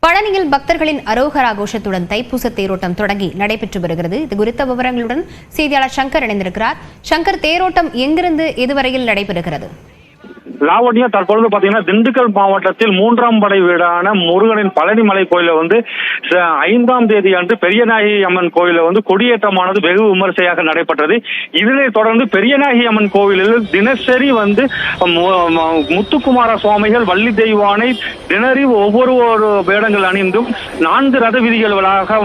பழனியில் பக்தர்களின் அரோகரா கோஷத்துடன் தைப்பூச தேரோட்டம் தொடங்கி நடைபெற்று வருகிறது. இது குறித்த விவரங்களுடன் செய்தியாளர் சங்கர் இணைந்திருக்கிறார். சங்கர், தேரோட்டம் எங்கிருந்து எதுவரையில் நடைபெறுகிறது? லாவண்யா, தற்பொழுது பாத்தீங்கன்னா திண்டுக்கல் மாவட்டத்தில் 3ஆம் படை வீடான முருகனின் பழனி மலை கோயில 5ஆம் தேதி அன்று பெரியநாயகி அம்மன் கோயில கொடியேற்றமானது வெகு விமர்சையாக நடைபெற்றது. இதனைத் தொடர்ந்து பெரியநாயகி அம்மன் கோவிலில் தினசரி முத்துக்குமார சுவாமிகள் வள்ளி தெய்வானை தினரி ஒவ்வொரு வேடங்கள் அணிந்தும் 4 ரத வீதிகளாக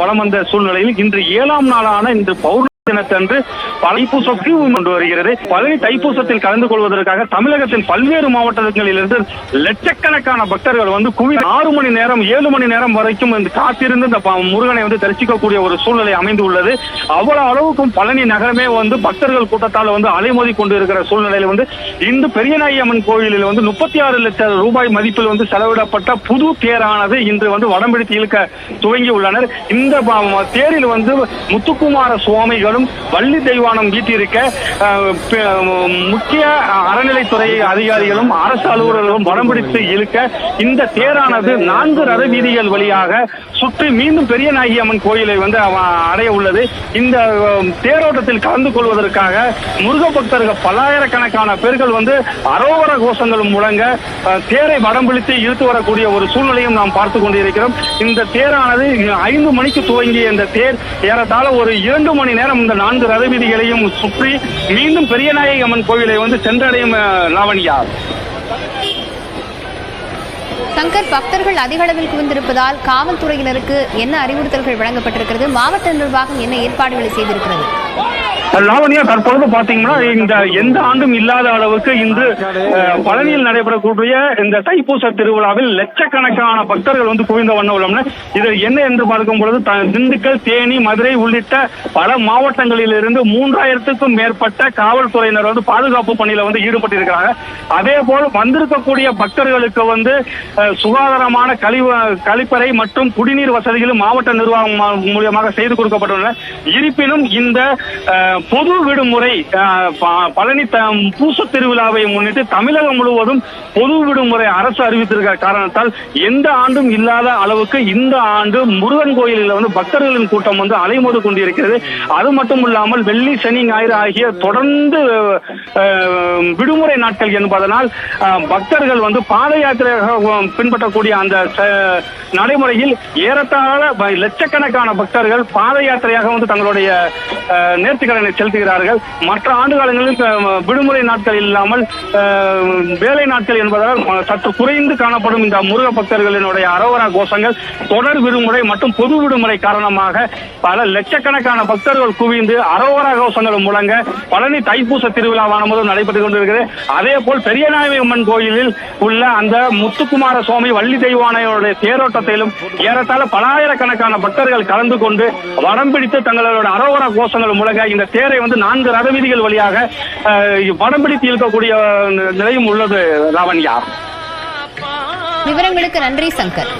வலம் வந்த சூழ்நிலையில் இன்று 7ஆம் நாளான இன்று பௌர்ணமி தினத்தன்று தைப்பூசத்தை கொண்டு வருகிறது. பழனி தைப்பூசத்தில் கலந்து கொள்வதற்காக தமிழகத்தின் பல்வேறு மாவட்டங்களிலிருந்து லட்சக்கணக்கான பக்தர்கள் குவி 6 மணி நேரம் 7 மணி நேரம் வரைக்கும் காத்திருந்து இந்த முருகனை தரிசிக்கக்கூடிய ஒரு சூழ்நிலை அமைந்து உள்ளது. அவ்வளவு அளவுக்கும் பழனி நகரமே பக்தர்கள் கூட்டத்தால் அலைமோதி கொண்டு இருக்கிற சூழ்நிலையில் இன்று பெரியநாயகி அம்மன் கோயிலில் 36 லட்சம் ரூபாய் மதிப்பில் செலவிடப்பட்ட புது தேரானது இன்று வடம்பிடித்து இழுக்க துவங்கி உள்ளனர். இந்த தேரில் முத்துக்குமார சுவாமிகளும் வள்ளி தெய்வானம் வீட்டிருக்க முக்கிய அறநிலைத்துறை அதிகாரிகளும் அரசு அலுவலர்களும் வடம்பிடித்து இழுக்க இந்த தேரானது 4 ரத வீதிகள் வழியாக சுற்றி மீண்டும் பெரியநாயகி அம்மன் கோயிலை அடைய உள்ளது. இந்த தேரோட்டத்தில் கலந்து கொள்வதற்காக முருக பக்தர்கள் பல்லாயிரக்கணக்கான பேர்கள் அரோகர கோஷங்கள் முழங்க தேரை வடம்பிடித்து இழுத்து வரக்கூடிய ஒரு சூழ்நிலையும் நாம் பார்த்து கொண்டிருக்கிறோம். இந்த தேரானது 5 மணிக்கு துவங்கிய இந்த தேர் ஏறத்தாழ ஒரு 2 மணி நேரம் இந்த 4 ரத வீதிகளையும் சுற்றி மீண்டும் பெரியநாயகி அம்மன் கோயிலை சென்றடையும். லாவண்யா, சங்கர், பக்தர்கள் அதிக அளவில் குவிந்திருப்பதால் காவல்துறையினருக்கு என்ன அறிவுறுத்தல்கள் வழங்கப்பட்டிருக்கிறது? மாவட்ட நிர்வாகம் என்ன ஏற்பாடுகளை செய்திருக்கிறது? லாவண்யா, தற்பொழுது பாத்தீங்கன்னா இந்த எந்த ஆண்டும் இல்லாத அளவுக்கு இன்று பழனியில் நடைபெறக்கூடிய இந்த தைப்பூச திருவிழாவில் லட்சக்கணக்கான பக்தர்கள் குவிந்த வண்ணம் உள்ளன. இது என்ன என்று பார்க்கும் பொழுது திண்டுக்கல், தேனி, மதுரை உள்ளிட்ட பல மாவட்டங்களில் இருந்து 3000க்கும் மேற்பட்ட காவல்துறையினர் பாதுகாப்பு பணியில ஈடுபட்டிருக்கிறாங்க. அதே போல் வந்திருக்கக்கூடிய பக்தர்களுக்கு சுகாதாரமான கழிப்பறை மற்றும் குடிநீர் வசதிகளும் மாவட்ட நிர்வாகம் மூலமாக செய்து கொடுக்கப்பட்டுள்ளன. இருப்பினும் இந்த பொது விடுமுறை பழனி பூச திருவிழாவை முன்னிட்டு தமிழகம் முழுவதும் பொது விடுமுறை அரசு அறிவித்திருக்கிற காரணத்தால் எந்த ஆண்டும் இல்லாத அளவுக்கு இந்த ஆண்டு முருகன் கோயிலில் பக்தர்களின் கூட்டம் அலைமோது கொண்டிருக்கிறது. அது மட்டும் இல்லாமல் வெள்ளி, சனி, ஞாயிறு ஆகிய தொடர்ந்து விடுமுறை நாட்கள் என்பதனால் பக்தர்கள் பாத யாத்திரையாக பின்பற்றக்கூடிய அந்த நடைமுறையில் ஏறத்தாழ லட்சக்கணக்கான பக்தர்கள் பாத யாத்திரையாக தங்களுடைய நேர்த்திக்கடனை செலுத்துகிறார்கள். மற்ற ஆண்டு காலங்களில் விடுமுறை நாட்கள் இல்லாமல் வேலை நாட்கள் என்பதால் சற்று குறைந்து காணப்படும் இந்த முருக பக்தர்களினுடைய அரோகரா கோஷங்கள் தொடர் விடுமுறை மற்றும் பொது விடுமுறை காரணமாக பல லட்சக்கணக்கான பக்தர்கள் குவிந்து அரோகரா கோஷங்கள் முழங்க பழனி தைப்பூச திருவிழாவானது நடைபெற்றுக் கொண்டிருக்கிறது. அதே போல் பெரியநாயகி அம்மன் கோயிலில் உள்ள அந்த முத்துக்குமார சுவாமி வள்ளி தெய்வானையுடைய தேரோட்டத்திலும் ஏறத்தாழ பலாயிரக்கணக்கான பக்தர்கள் கலந்து கொண்டு வடம் பிடித்து தங்களுடைய அரோகரா கோஷங்கள் முழங்க இந்த தேரை 4 ரத வீதிகள் வழியாக வடம் பிடித்து இழுக்கக்கூடிய நிலையும் உள்ளது. லாவண்யா, விவரங்களுக்கு நன்றி சங்கர்.